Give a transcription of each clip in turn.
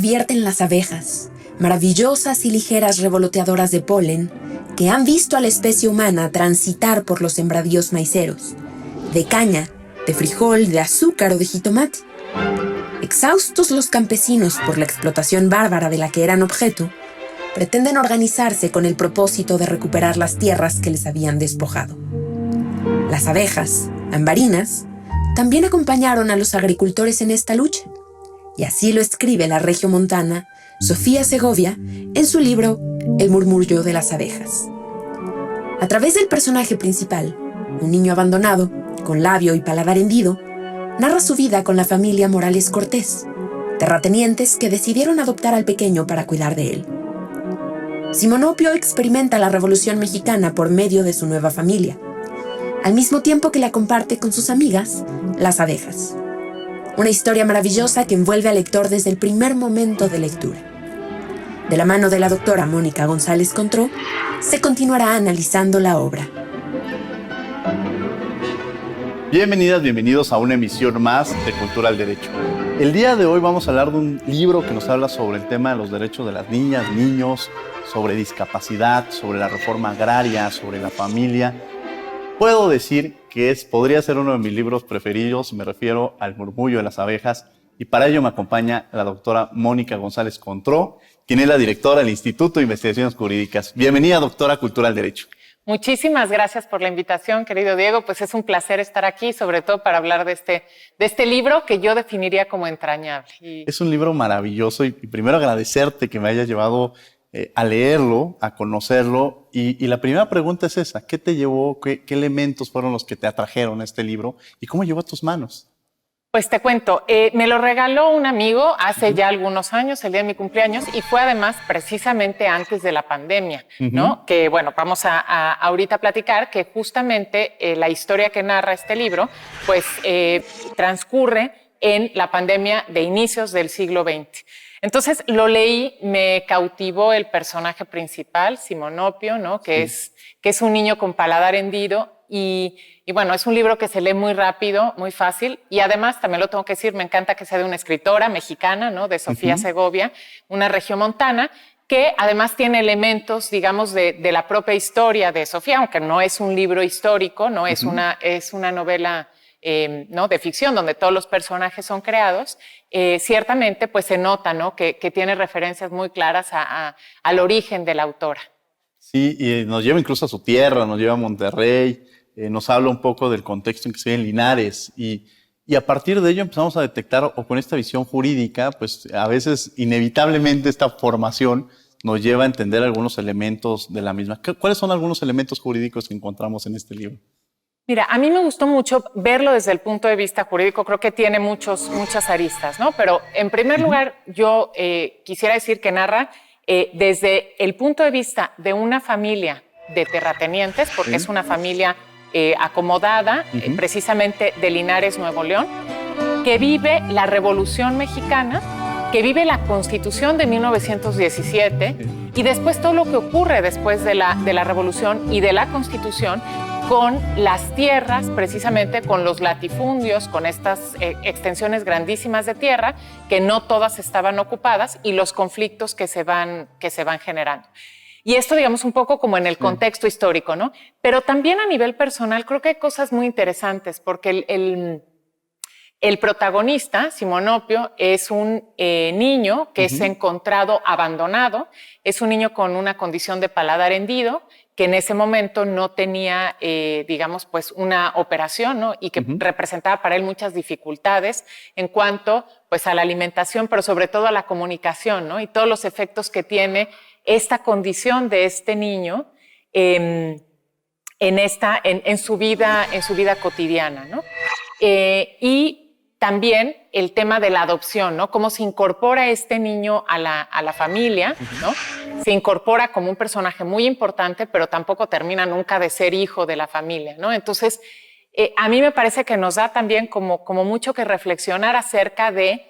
advierten las abejas, maravillosas y ligeras revoloteadoras de polen, que han visto a la especie humana transitar por los sembradíos maiceros, de caña, de frijol, de azúcar o de jitomate. Exhaustos los campesinos por la explotación bárbara de la que eran objeto, pretenden organizarse con el propósito de recuperar las tierras que les habían despojado. Las abejas, ambarinas, también acompañaron a los agricultores en esta lucha, y así lo escribe la regiomontana Sofía Segovia en su libro El murmullo de las abejas. A través del personaje principal, un niño abandonado, con labio y paladar hendido, narra su vida con la familia Morales Cortés, terratenientes que decidieron adoptar al pequeño para cuidar de él. Simonopio experimenta la Revolución Mexicana por medio de su nueva familia, al mismo tiempo que la comparte con sus amigas, las abejas. Una historia maravillosa que envuelve al lector desde el primer momento de lectura. De la mano de la doctora Mónica González Contró, se continuará analizando la obra. Bienvenidas, bienvenidos a una emisión más de Cultura al Derecho. El día de hoy vamos a hablar de un libro que nos habla sobre el tema de los derechos de las niñas, niños, sobre discapacidad, sobre la reforma agraria, sobre la familia. Puedo decir que podría ser uno de mis libros preferidos, me refiero al murmullo de las abejas, y para ello me acompaña la doctora Mónica González Contró, quien es la directora del Instituto de Investigaciones Jurídicas. Bienvenida, doctora, a Cultura al Derecho. Muchísimas gracias por la invitación, querido Diego. Pues es un placer estar aquí, sobre todo para hablar de este libro que yo definiría como entrañable. Es un libro maravilloso y primero agradecerte que me hayas llevado a leerlo, a conocerlo. Y la primera pregunta es esa: ¿qué te llevó, qué elementos fueron los que te atrajeron a este libro y cómo llegó a tus manos? Pues te cuento, me lo regaló un amigo hace ya algunos años, el día de mi cumpleaños, y fue además precisamente antes de la pandemia, ¿no? Que bueno, vamos a ahorita platicar que justamente la historia que narra este libro, pues transcurre en la pandemia de inicios del siglo XX. Entonces lo leí, me cautivó el personaje principal, Simonopio, ¿no? Que es un niño con paladar hendido. Y bueno, es un libro que se lee muy rápido, muy fácil, y además, también lo tengo que decir, me encanta que sea de una escritora mexicana, ¿no? De Sofía Segovia, una regiomontana, que además tiene elementos, digamos, de la propia historia de Sofía, aunque no es un libro histórico, ¿no? Es una novela ¿no? de ficción, donde todos los personajes son creados. Ciertamente, pues se nota, ¿no? que tiene referencias muy claras al origen de la autora. Sí, y nos lleva incluso a su tierra, nos lleva a Monterrey, nos habla un poco del contexto en que se vive en Linares y a partir de ello empezamos a detectar, o con esta visión jurídica, pues a veces inevitablemente esta formación nos lleva a entender algunos elementos de la misma. ¿Cuáles son algunos elementos jurídicos que encontramos en este libro? Mira, a mí me gustó mucho verlo desde el punto de vista jurídico, creo que tiene muchas aristas, ¿no? Pero en primer lugar, yo quisiera decir que narra desde el punto de vista de una familia de terratenientes, porque es una familia acomodada, precisamente de Linares, Nuevo León, que vive la Revolución Mexicana, que vive la Constitución de 1917 y después todo lo que ocurre después de la Revolución y de la Constitución con las tierras, precisamente con los latifundios, con estas extensiones grandísimas de tierra que no todas estaban ocupadas y los conflictos que se van generando. Y esto, digamos, un poco como en el contexto histórico, ¿no? Pero también a nivel personal creo que hay cosas muy interesantes porque el protagonista, Simonopio, es un niño que es encontrado abandonado, es un niño con una condición de paladar hendido, que en ese momento no tenía, digamos, pues una operación, ¿no? Y que representaba para él muchas dificultades en cuanto, pues, a la alimentación, pero sobre todo a la comunicación, ¿no? Y todos los efectos que tiene esta condición de este niño en su vida cotidiana, ¿no? Y también el tema de la adopción, ¿no? Cómo se incorpora este niño a la familia, ¿no? Se incorpora como un personaje muy importante, pero tampoco termina nunca de ser hijo de la familia, ¿no? Entonces, a mí me parece que nos da también como mucho que reflexionar acerca de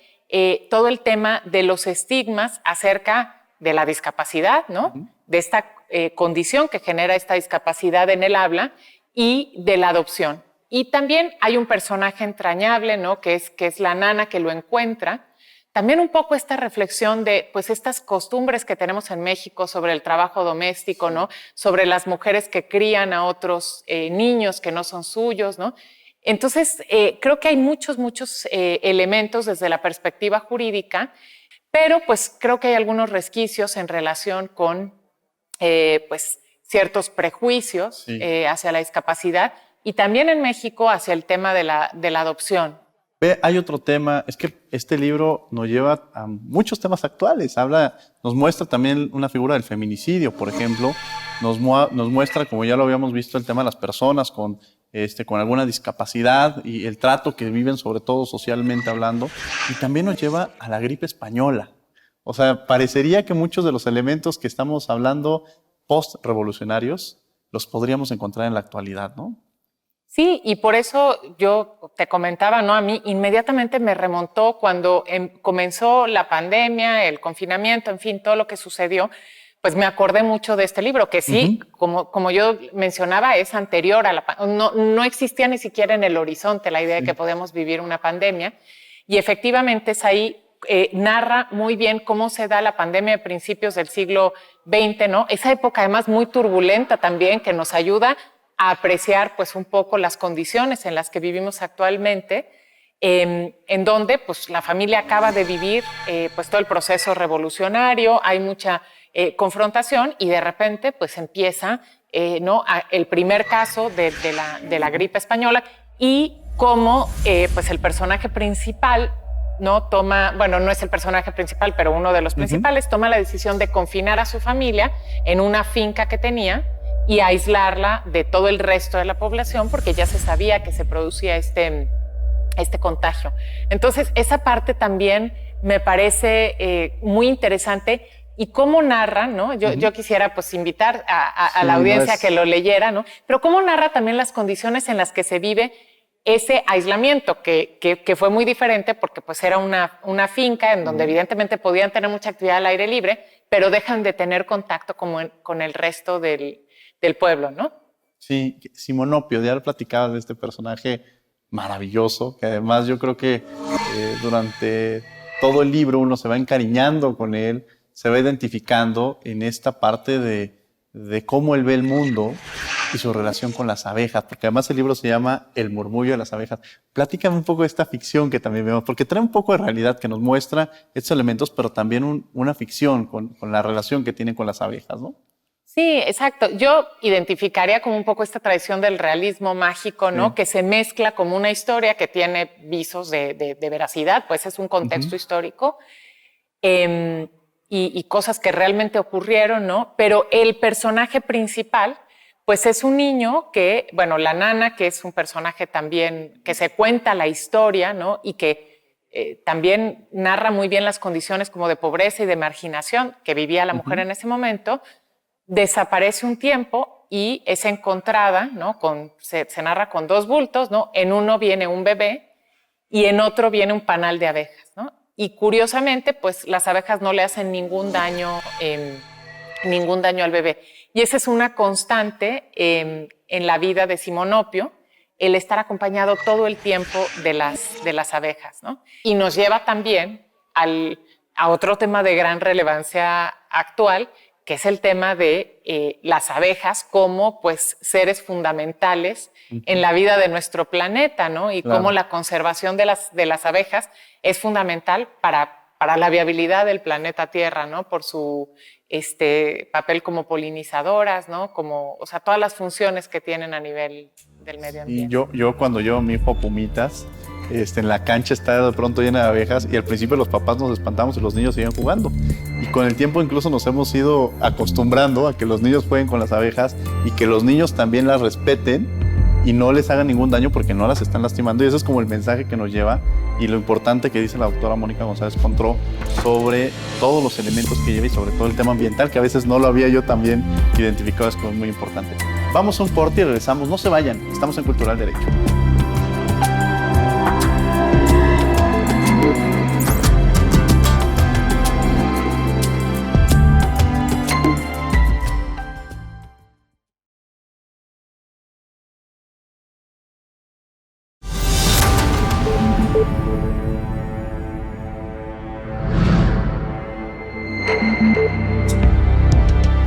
todo el tema de los estigmas acerca de la discapacidad, ¿no? De esta condición que genera esta discapacidad en el habla y de la adopción. Y también hay un personaje entrañable, ¿no? Que es la nana que lo encuentra. también un poco esta reflexión de pues estas costumbres que tenemos en México sobre el trabajo doméstico, ¿no? Sobre las mujeres que crían a otros niños que no son suyos, ¿no? Entonces, creo que hay muchos elementos desde la perspectiva jurídica, pero pues creo que hay algunos resquicios en relación con pues ciertos prejuicios hacia la discapacidad y también en México hacia el tema de la adopción. Hay otro tema, es que este libro nos lleva a muchos temas actuales. Nos muestra también una figura del feminicidio, por ejemplo. Nos muestra, como ya lo habíamos visto, el tema de las personas con alguna discapacidad y el trato que viven, sobre todo socialmente hablando. Y también nos lleva a la gripe española. O sea, parecería que muchos de los elementos que estamos hablando post-revolucionarios los podríamos encontrar en la actualidad, ¿no? Sí, y por eso yo te comentaba, ¿no? A mí inmediatamente me remontó cuando comenzó la pandemia, el confinamiento, en fin, todo lo que sucedió, pues me acordé mucho de este libro, que sí, como yo mencionaba, es anterior a la pandemia. No existía ni siquiera en el horizonte la idea de que podíamos vivir una pandemia, y efectivamente es ahí, narra muy bien cómo se da la pandemia de principios del siglo XX, ¿no? Esa época además muy turbulenta también, que nos ayuda a apreciar pues un poco las condiciones en las que vivimos actualmente, en donde pues la familia acaba de vivir pues todo el proceso revolucionario, hay mucha confrontación y de repente pues empieza el primer caso de la gripe española y cómo pues el personaje principal no es el personaje principal, pero uno de los principales, toma la decisión de confinar a su familia en una finca que tenía y aislarla de todo el resto de la población porque ya se sabía que se producía este contagio. Entonces, esa parte también me parece muy interesante y cómo narra, ¿no? Yo quisiera pues invitar a la audiencia a que lo leyera, ¿no? Pero cómo narra también las condiciones en las que se vive ese aislamiento que fue muy diferente porque pues era una finca en donde evidentemente podían tener mucha actividad al aire libre, pero dejan de tener contacto con el resto del pueblo, ¿no? Sí, Simonopio, ya lo platicabas de este personaje maravilloso, que además yo creo que durante todo el libro uno se va encariñando con él, se va identificando en esta parte de cómo él ve el mundo y su relación con las abejas, porque además el libro se llama El murmullo de las abejas. Platícame un poco de esta ficción que también vemos, porque trae un poco de realidad que nos muestra estos elementos, pero también una ficción con la relación que tiene con las abejas, ¿no? Sí, exacto. Yo identificaría como un poco esta tradición del realismo mágico, ¿no? Que se mezcla como una historia que tiene visos de veracidad, pues es un contexto histórico y cosas que realmente ocurrieron, ¿no? Pero el personaje principal, pues es un niño que, bueno, la nana, que es un personaje también que se cuenta la historia, ¿no? Y que también narra muy bien las condiciones como de pobreza y de marginación que vivía la mujer en ese momento. Desaparece un tiempo y es encontrada, ¿no? Se narra con dos bultos, ¿no? En uno viene un bebé y en otro viene un panal de abejas, ¿no? Y curiosamente, pues las abejas no le hacen ningún daño al bebé. Y esa es una constante en la vida de Simonopio, el estar acompañado todo el tiempo de las abejas, ¿no? Y nos lleva también a otro tema de gran relevancia actual, que es el tema de las abejas como pues seres fundamentales en la vida de nuestro planeta, ¿no? Y cómo la conservación de las abejas es fundamental para la viabilidad del planeta Tierra, ¿no? Por su papel como polinizadoras, ¿no? O sea, todas las funciones que tienen a nivel del medio ambiente. Y yo cuando llevo a mi hijo a Pumitas, en la cancha está de pronto llena de abejas y al principio los papás nos espantamos y los niños siguen jugando. Y con el tiempo incluso nos hemos ido acostumbrando a que los niños jueguen con las abejas y que los niños también las respeten y no les hagan ningún daño porque no las están lastimando. Y ese es como el mensaje que nos lleva y lo importante que dice la doctora Mónica González Contró sobre todos los elementos que lleva y sobre todo el tema ambiental, que a veces no lo había yo también identificado, es como muy importante. Vamos a un corte y regresamos. No se vayan, estamos en Cultural Derecho.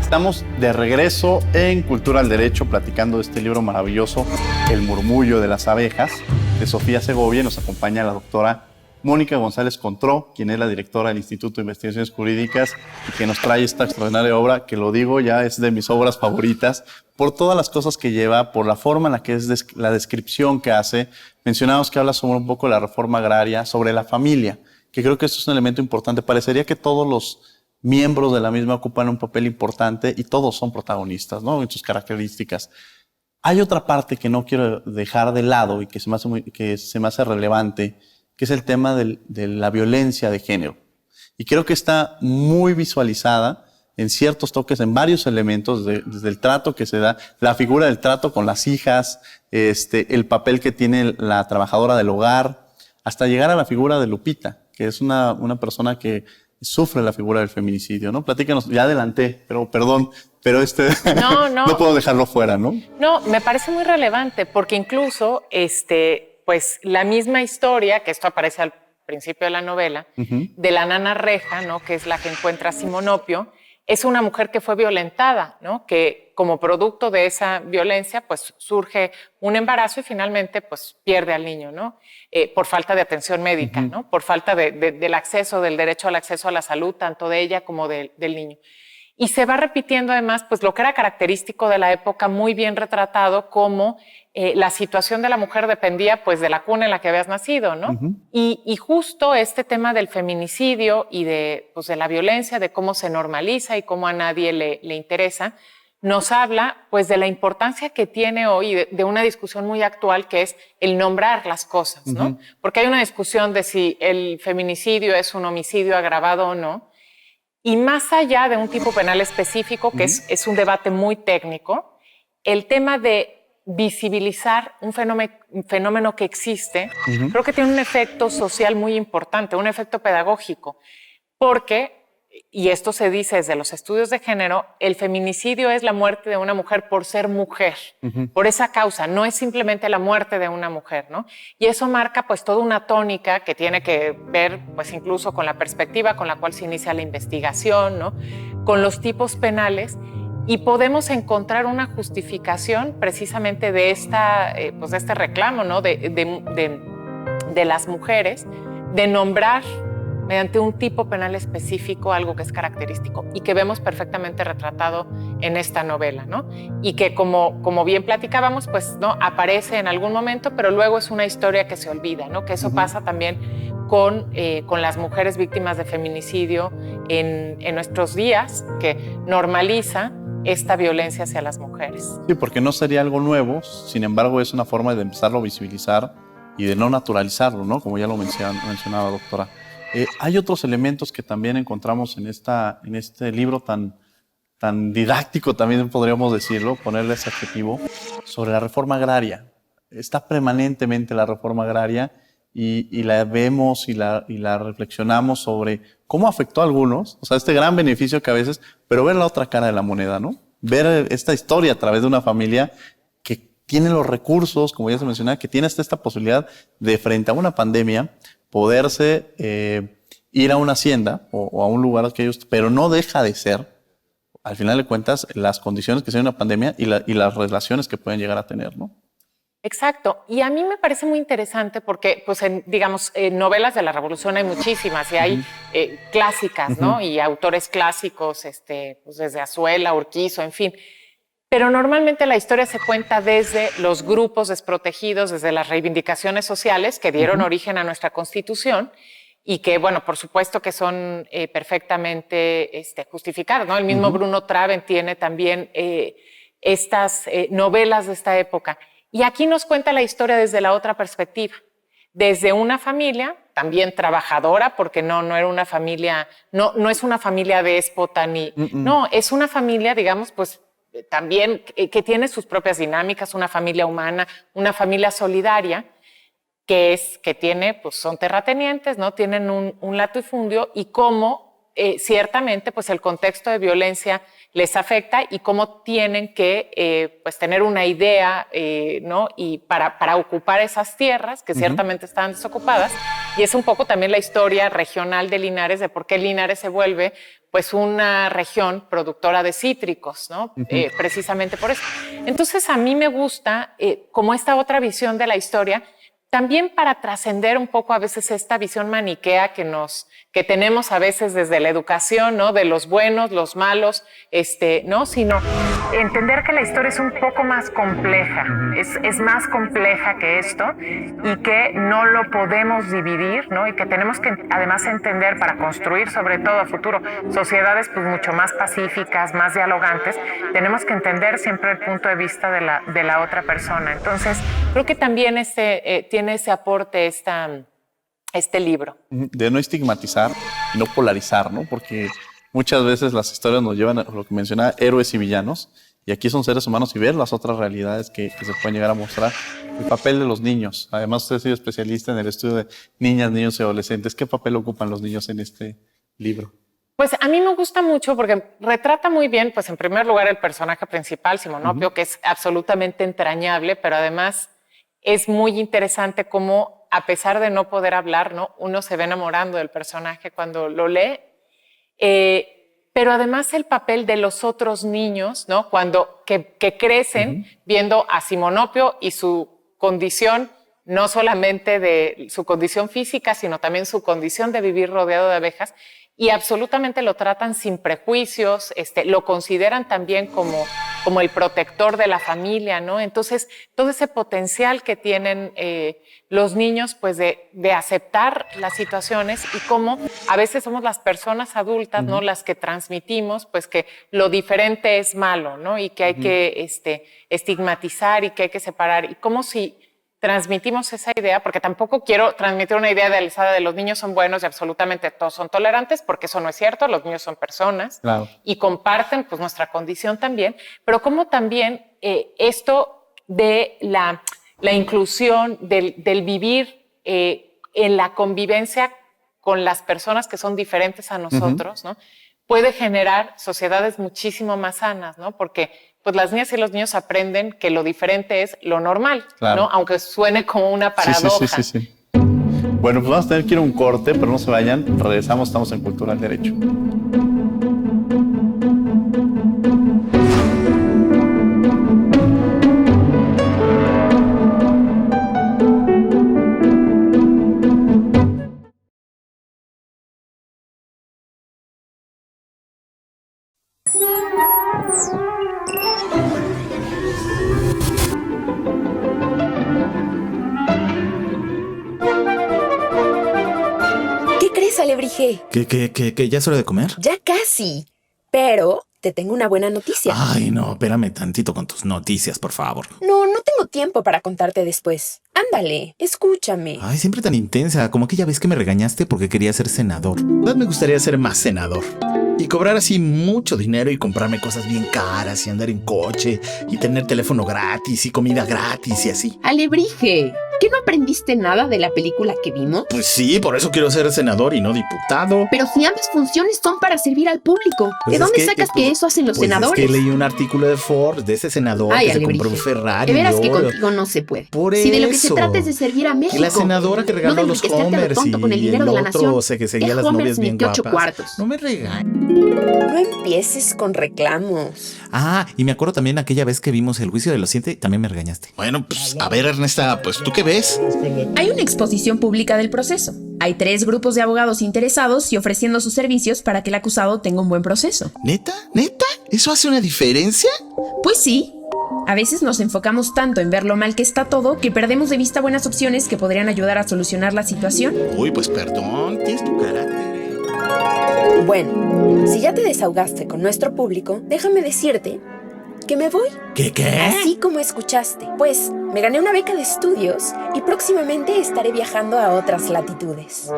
Estamos de regreso en Cultura al Derecho platicando de este libro maravilloso, El murmullo de las abejas, de Sofía Segovia. Nos acompaña la doctora Mónica González Contró, quien es la directora del Instituto de Investigaciones Jurídicas y que nos trae esta extraordinaria obra, que lo digo, ya es de mis obras favoritas, por todas las cosas que lleva, por la forma en la que es la descripción que hace. Mencionamos que habla sobre un poco la reforma agraria, sobre la familia, que creo que esto es un elemento importante. Parecería que todos los miembros de la misma ocupan un papel importante y todos son protagonistas, ¿no? En sus características. Hay otra parte que no quiero dejar de lado y que se me hace relevante, que es el tema de la violencia de género. Y creo que está muy visualizada en ciertos toques, en varios elementos, desde el trato que se da, la figura del trato con las hijas, el papel que tiene la trabajadora del hogar, hasta llegar a la figura de Lupita, que es una persona que sufre la figura del feminicidio, ¿no? Platícanos, ya adelanté, pero perdón, pero no puedo dejarlo fuera, ¿no? No, me parece muy relevante porque incluso, pues la misma historia, que esto aparece al principio de la novela, de la nana Reja, ¿no? Que es la que encuentra a Simonopio, es una mujer que fue violentada, ¿no? Que como producto de esa violencia, pues surge un embarazo y finalmente, pues pierde al niño, ¿no? Por falta de atención médica, ¿no? Por falta del acceso, del derecho al acceso a la salud, tanto de ella como del niño. Y se va repitiendo además, pues lo que era característico de la época, muy bien retratado, como la situación de la mujer dependía pues de la cuna en la que habías nacido, ¿no? Y justo este tema del feminicidio y de la violencia, de cómo se normaliza y cómo a nadie le interesa, nos habla pues de la importancia que tiene hoy de una discusión muy actual, que es el nombrar las cosas, ¿no? Porque hay una discusión de si el feminicidio es un homicidio agravado o no. Y más allá de un tipo penal específico, que es un debate muy técnico, el tema de visibilizar un fenómeno que existe, creo que tiene un efecto social muy importante, un efecto pedagógico, porque, y esto se dice desde los estudios de género, el feminicidio es la muerte de una mujer por ser mujer, por esa causa, no es simplemente la muerte de una mujer, ¿no? Y eso marca pues toda una tónica que tiene que ver pues incluso con la perspectiva con la cual se inicia la investigación, ¿no? Con los tipos penales, y podemos encontrar una justificación precisamente de este reclamo, ¿no? de las mujeres, de nombrar mediante un tipo penal específico algo que es característico y que vemos perfectamente retratado en esta novela, ¿no? Y que como bien platicábamos, pues no aparece en algún momento, pero luego es una historia que se olvida, ¿no? Que eso pasa también con las mujeres víctimas de feminicidio en nuestros días, que normaliza esta violencia hacia las mujeres. Sí, porque no sería algo nuevo, sin embargo es una forma de empezarlo a visibilizar y de no naturalizarlo, ¿no? Como ya lo mencionaba, doctora. Hay otros elementos que también encontramos en este libro tan didáctico, también podríamos decirlo, ponerle ese adjetivo, sobre la reforma agraria. Está permanentemente la reforma agraria y la vemos y la reflexionamos sobre cómo afectó a algunos, o sea, este gran beneficio que a veces, pero ver la otra cara de la moneda, ¿no? Ver esta historia a través de una familia que tiene los recursos, como ya se mencionaba, que tiene hasta esta posibilidad de, frente a una pandemia, poderse ir a una hacienda o a un lugar que ellos, pero no deja de ser, al final de cuentas, las condiciones que sea una pandemia y las relaciones que pueden llegar a tener, ¿no? Exacto. Y a mí me parece muy interesante porque, pues, en novelas de la Revolución hay muchísimas y hay clásicas, ¿no? Y autores clásicos, pues desde Azuela, Urquizo, en fin. Pero normalmente la historia se cuenta desde los grupos desprotegidos, desde las reivindicaciones sociales que dieron origen a nuestra Constitución y que, bueno, por supuesto que son perfectamente justificadas, ¿no? El mismo Bruno Traven tiene también estas novelas de esta época. Y aquí nos cuenta la historia desde la otra perspectiva, desde una familia también trabajadora, porque no era una familia, no es una familia déspota ni, no, es una familia, digamos, pues también que tiene sus propias dinámicas, una familia humana, una familia solidaria, que tiene, pues son terratenientes, ¿no? Tienen un latifundio y cómo ciertamente pues el contexto de violencia les afecta y cómo tienen que pues tener una idea, ¿no? Y para ocupar esas tierras que ciertamente estaban desocupadas. Y es un poco también la historia regional de Linares, de por qué Linares se vuelve pues una región productora de cítricos, ¿no? Precisamente por eso. Entonces a mí me gusta como esta otra visión de la historia, también para trascender un poco a veces esta visión maniquea que tenemos a veces desde la educación, ¿no? De los buenos, los malos, ¿no? Sino entender que la historia es un poco más compleja, es más compleja que esto y que no lo podemos dividir, ¿no? Y que tenemos que además entender para construir sobre todo a futuro sociedades pues mucho más pacíficas, más dialogantes, tenemos que entender siempre el punto de vista de la otra persona. Entonces, creo que también tiene ese aporte este libro. De no estigmatizar y no polarizar, ¿no? Porque muchas veces las historias nos llevan a lo que mencionaba, héroes y villanos, y aquí son seres humanos y ver las otras realidades que se pueden llegar a mostrar. El papel de los niños. Además, usted ha sido especialista en el estudio de niñas, niños y adolescentes. ¿Qué papel ocupan los niños en este libro? Pues a mí me gusta mucho porque retrata muy bien, pues en primer lugar, el personaje principal, Simonopio, que es absolutamente entrañable, pero además es muy interesante cómo, a pesar de no poder hablar, ¿no? Uno se ve enamorando del personaje cuando lo lee. Pero además el papel de los otros niños, ¿no? Que crecen viendo a Simonopio y su condición, no solamente de su condición física, sino también su condición de vivir rodeado de abejas, y absolutamente lo tratan sin prejuicios, lo consideran también como el protector de la familia, ¿no? Entonces, todo ese potencial que tienen los niños, pues de aceptar las situaciones y cómo a veces somos las personas adultas, ¿no? Las que transmitimos, pues que lo diferente es malo, ¿no? Y que hay que estigmatizar y que hay que separar. Y como si transmitimos esa idea, porque tampoco quiero transmitir una idea idealizada de los niños son buenos y absolutamente todos son tolerantes, porque eso no es cierto, los niños son personas y comparten pues nuestra condición también, pero como también esto de la inclusión, del vivir en la convivencia con las personas que son diferentes a nosotros, ¿no? Puede generar sociedades muchísimo más sanas, ¿no? Porque pues las niñas y los niños aprenden que lo diferente es lo normal, ¿no? Aunque suene como una paradoja. Sí. Bueno, pues vamos a tener que ir a un corte, pero no se vayan. Regresamos, estamos en Cultura del Derecho. ¿Qué crees, Alebrije? ¿Que ya es hora de comer? Ya casi. Pero te tengo una buena noticia. Ay, no, espérame tantito con tus noticias, por favor. No tengo tiempo para contarte después. Ándale, escúchame. Ay, siempre tan intensa, como aquella vez que me regañaste porque quería ser senador. Me gustaría ser más senador. Y cobrar así mucho dinero y comprarme cosas bien caras y andar en coche y tener teléfono gratis y comida gratis y así. Alebrije, ¿que no aprendiste nada de la película que vimos? Pues sí, por eso quiero ser senador y no diputado. Pero si ambas funciones son para servir al público, ¿de dónde sacas que eso hacen los senadores? Es que leí un artículo de Ford, de ese senador que se compró un Ferrari. De veras que contigo no se puede. Por si eso. de lo que se trata es de servir a México. Y la senadora que regaló los Homers y con el dinero el de la otro nación. se que seguía las novias bien guapas. 8 cuartos. No me regañes. No empieces con reclamos. Ah, y me acuerdo también aquella vez que vimos El juicio de los 7, también me regañaste. Bueno, pues a ver, Ernesta, pues ¿tú qué ves? Hay una exposición pública del proceso. Hay 3 grupos de abogados interesados y ofreciendo sus servicios para que el acusado tenga un buen proceso. ¿Neta? ¿Eso hace una diferencia? Pues sí. A veces nos enfocamos tanto en ver lo mal que está todo que perdemos de vista buenas opciones que podrían ayudar a solucionar la situación. Uy, pues perdón, tienes tu carácter. Bueno, si ya te desahogaste con nuestro público, déjame decirte que me voy. ¿Qué? Así como escuchaste. Pues me gané una beca de estudios y próximamente estaré viajando a otras latitudes.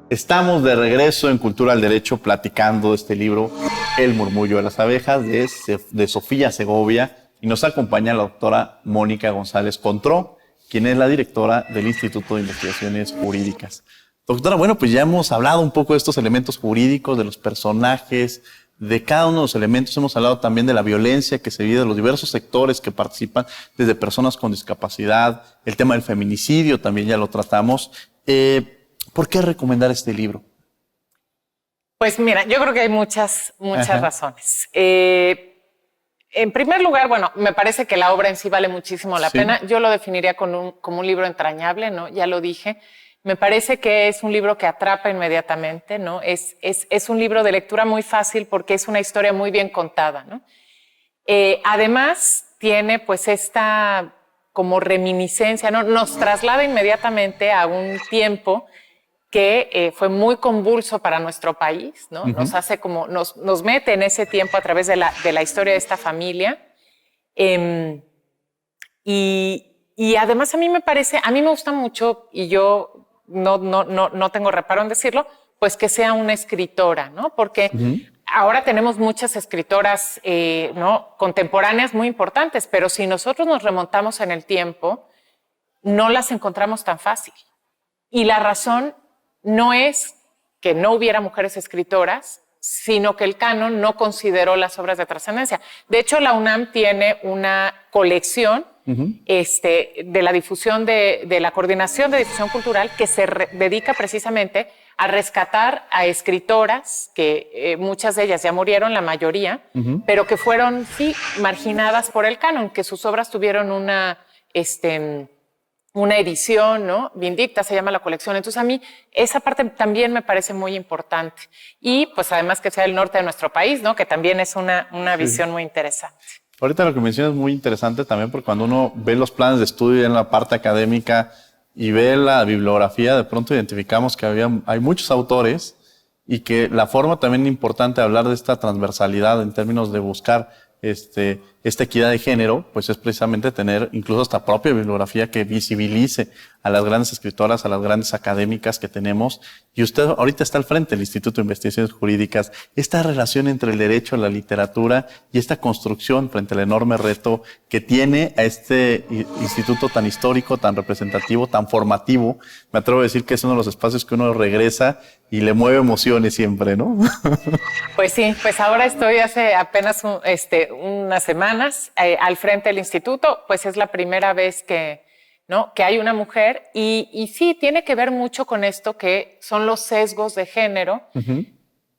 Estamos de regreso en Cultura del Derecho platicando de este libro, El murmullo de las abejas, de Sofía Segovia, y nos acompaña la doctora Mónica González Contró, quien es la directora del Instituto de Investigaciones Jurídicas. Doctora, bueno, pues ya hemos hablado un poco de estos elementos jurídicos, de los personajes, de cada uno de los elementos. Hemos hablado también de la violencia que se vive de los diversos sectores que participan, desde personas con discapacidad, el tema del feminicidio también ya lo tratamos. ¿Por qué recomendar este libro? Pues mira, yo creo que hay muchas razones. En primer lugar, bueno, me parece que la obra en sí vale muchísimo la pena. Yo lo definiría como un libro entrañable, ¿no? Ya lo dije. Me parece que es un libro que atrapa inmediatamente, ¿no? Es un libro de lectura muy fácil porque es una historia muy bien contada, ¿no? Además, tiene pues esta como reminiscencia, ¿no? Nos traslada inmediatamente a un tiempo que fue muy convulso para nuestro país, ¿no? Nos hace como, nos mete en ese tiempo a través de la historia de esta familia. Y además a mí me gusta mucho, y yo no tengo reparo en decirlo, pues que sea una escritora, ¿no? Porque ahora tenemos muchas escritoras, ¿no? Contemporáneas muy importantes, pero si nosotros nos remontamos en el tiempo, no las encontramos tan fácil. Y la razón no es que no hubiera mujeres escritoras, sino que el canon no consideró las obras de trascendencia. De hecho, la UNAM tiene una colección de la difusión de la Coordinación de Difusión Cultural que se dedica precisamente a rescatar a escritoras que muchas de ellas ya murieron, la mayoría, pero que fueron, sí, marginadas por el canon, que sus obras tuvieron una edición, ¿no? Vindicta se llama la colección. Entonces a mí esa parte también me parece muy importante. Y pues además que sea el norte de nuestro país, ¿no? Que también es una visión muy interesante. Ahorita lo que mencionas es muy interesante también porque cuando uno ve los planes de estudio en la parte académica y ve la bibliografía, de pronto identificamos que hay muchos autores y que la forma también importante de hablar de esta transversalidad en términos de buscar esta equidad de género, pues es precisamente tener incluso esta propia bibliografía que visibilice a las grandes escritoras, a las grandes académicas que tenemos. Y usted ahorita está al frente del Instituto de Investigaciones Jurídicas. Esta relación entre el derecho, la literatura y esta construcción frente al enorme reto que tiene a este instituto tan histórico, tan representativo, tan formativo. Me atrevo a decir que es uno de los espacios que uno regresa y le mueve emociones siempre, ¿no? Pues sí, pues ahora estoy hace apenas unas semanas al frente del instituto, pues es la primera vez que hay una mujer y sí, tiene que ver mucho con esto que son los sesgos de género,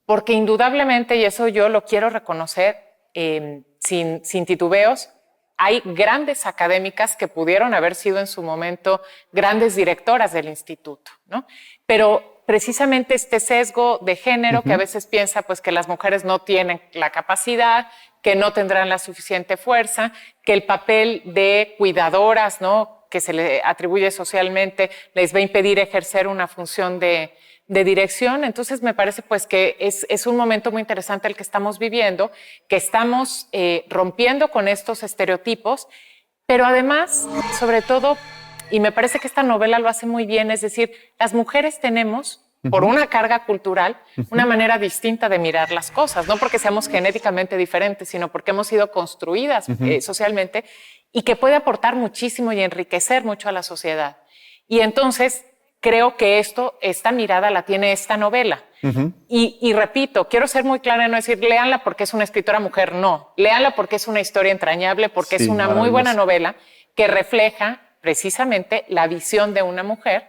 porque indudablemente, y eso yo lo quiero reconocer sin titubeos, hay grandes académicas que pudieron haber sido en su momento grandes directoras del instituto, ¿no? Pero precisamente este sesgo de género que a veces piensa pues que las mujeres no tienen la capacidad, que no tendrán la suficiente fuerza, que el papel de cuidadoras, ¿no? Que se le atribuye socialmente, les va a impedir ejercer una función de dirección. Entonces me parece pues que es un momento muy interesante el que estamos viviendo, que estamos rompiendo con estos estereotipos, pero además, sobre todo, y me parece que esta novela lo hace muy bien, es decir, las mujeres tenemos, por una carga cultural, una manera distinta de mirar las cosas, no porque seamos genéticamente diferentes, sino porque hemos sido construidas socialmente y que puede aportar muchísimo y enriquecer mucho a la sociedad. Y entonces creo que esta mirada la tiene esta novela. Y repito, quiero ser muy clara en no decir, léanla porque es una escritora mujer, no. Léanla porque es una historia entrañable, porque es una muy buena novela que refleja precisamente la visión de una mujer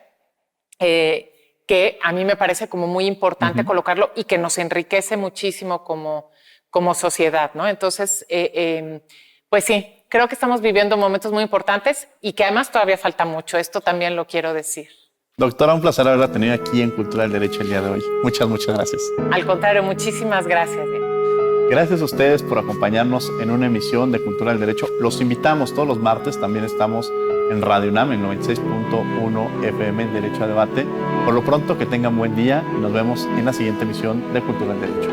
que a mí me parece como muy importante colocarlo y que nos enriquece muchísimo como sociedad, ¿no? Entonces, pues sí, creo que estamos viviendo momentos muy importantes y que además todavía falta mucho. Esto también lo quiero decir. Doctora, un placer haberla tenido aquí en Cultura del Derecho el día de hoy. Muchas gracias. Al contrario, muchísimas gracias. Gracias a ustedes por acompañarnos en una emisión de Cultura del Derecho. Los invitamos todos los martes, también estamos en Radio UNAM, en 96.1 FM, en Derecho a Debate. Por lo pronto, que tengan buen día y nos vemos en la siguiente emisión de Cultura del Derecho.